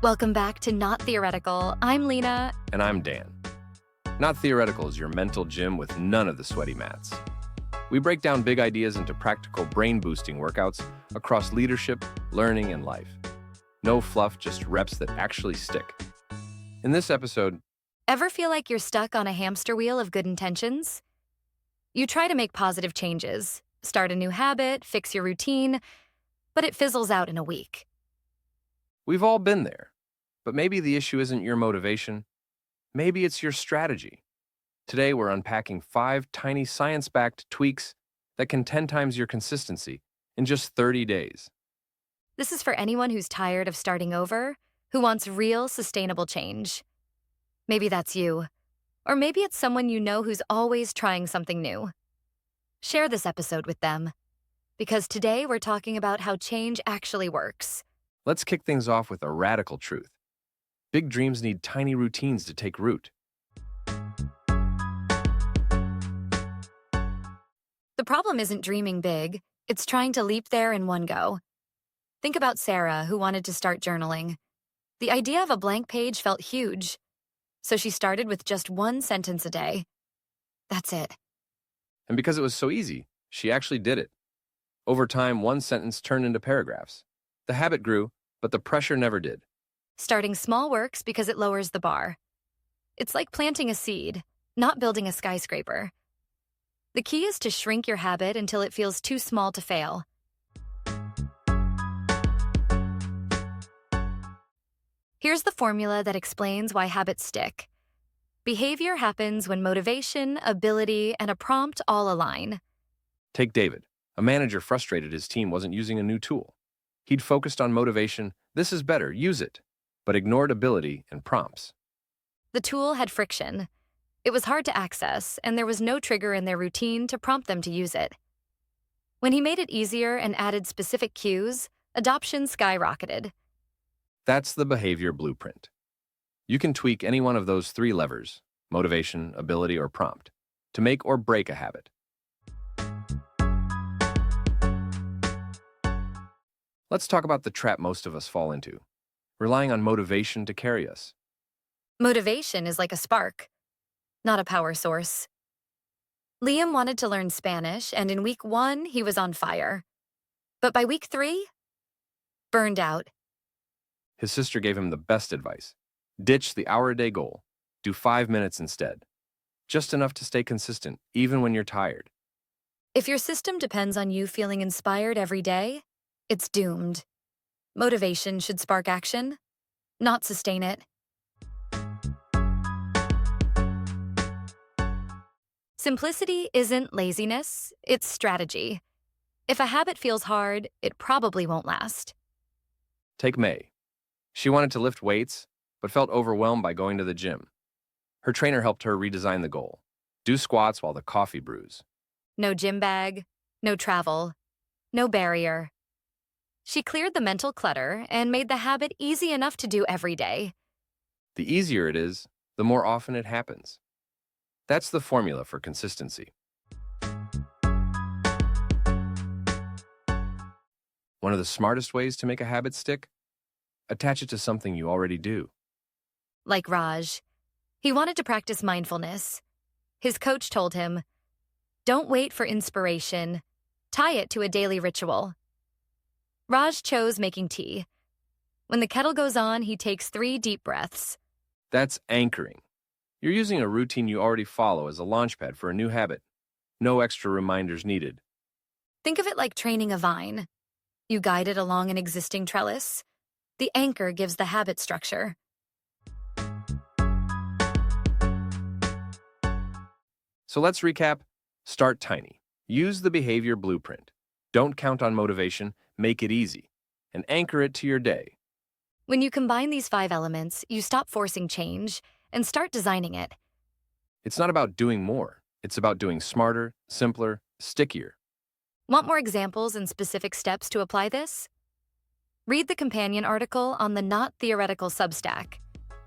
Welcome back to Not Theoretical. I'm Lena. And I'm Dan. Not Theoretical is your mental gym with none of the sweaty mats. We break down big ideas into practical brain-boosting workouts across leadership, learning, and life. No fluff, just reps that actually stick. In this episode, Ever feel like you're stuck on a hamster wheel of good intentions? You try to make positive changes, start a new habit, fix your routine, but it fizzles out in a week. we've all been there. But maybe the issue isn't your motivation. Maybe it's your strategy. Today, we're unpacking 5 tiny science-backed tweaks that can 10 times your consistency in just 30 days. This is for anyone who's tired of starting over, who wants real, sustainable change. Maybe that's you. Or maybe it's someone you know who's always trying something new. Share this episode with them. Because today we're talking about how change actually works. Let's kick things off with a radical truth. Big dreams need tiny routines to take root. The problem isn't dreaming big, it's trying to leap there in one go. Think about Sarah, who wanted to start journaling. The idea of a blank page felt huge. So she started with just 1 sentence a day. That's it. And because it was so easy, she actually did it. Over time, 1 sentence turned into paragraphs. The habit grew, but the pressure never did. Starting small works because it lowers the bar. It's like planting a seed, not building a skyscraper. The key is to shrink your habit until it feels too small to fail. Here's the formula that explains why habits stick. Behavior happens when motivation, ability, and a prompt all align. Take David. A manager frustrated his team wasn't using a new tool. He'd focused on motivation, this is better, use it, but ignored ability and prompts. The tool had friction. It was hard to access, and there was no trigger in their routine to prompt them to use it. When he made it easier and added specific cues, adoption skyrocketed. That's the behavior blueprint. You can tweak any one of those 3 levers, motivation, ability, or prompt, to make or break a habit. Let's talk about the trap most of us fall into, relying on motivation to carry us. Motivation is like a spark, not a power source. Liam wanted to learn Spanish, and in week 1, he was on fire. But by week 3, burned out. His sister gave him the best advice. Ditch the hour-a-day goal. Do 5 minutes instead. Just enough to stay consistent, even when you're tired. If your system depends on you feeling inspired every day, it's doomed. Motivation should spark action, not sustain it. Simplicity isn't laziness, it's strategy. If a habit feels hard, it probably won't last. Take May. She wanted to lift weights, but felt overwhelmed by going to the gym. Her trainer helped her redesign the goal. Do squats while the coffee brews. No gym bag, no travel, no barrier. She cleared the mental clutter and made the habit easy enough to do every day. The easier it is, the more often it happens. That's the formula for consistency. One of the smartest ways to make a habit stick? Attach it to something you already do. Like Raj. He wanted to practice mindfulness. His coach told him, "Don't wait for inspiration. Tie it to a daily ritual." Raj chose making tea. When the kettle goes on, he takes 3 deep breaths. That's anchoring. You're using a routine you already follow as a launchpad for a new habit. No extra reminders needed. Think of it like training a vine. You guide it along an existing trellis. The anchor gives the habit structure. So let's recap. Start tiny. Use the behavior blueprint. Don't count on motivation. Make it easy. And anchor it to your day. When you combine these 5 elements, you stop forcing change and start designing it. It's not about doing more. It's about doing smarter, simpler, stickier. Want more examples and specific steps to apply this? Read the companion article on the Not Theoretical Substack.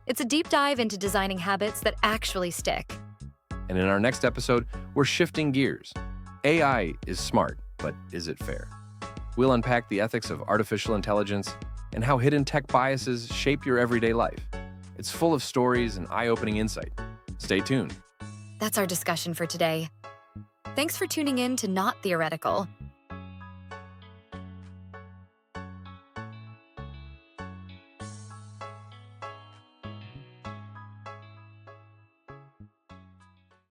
It's a deep dive into designing habits that actually stick. And in our next episode, we're shifting gears. AI is smart, but is it fair? We'll unpack the ethics of artificial intelligence, and how hidden tech biases shape your everyday life. It's full of stories and eye-opening insight. Stay tuned. That's our discussion for today. Thanks for tuning in to Not Theoretical.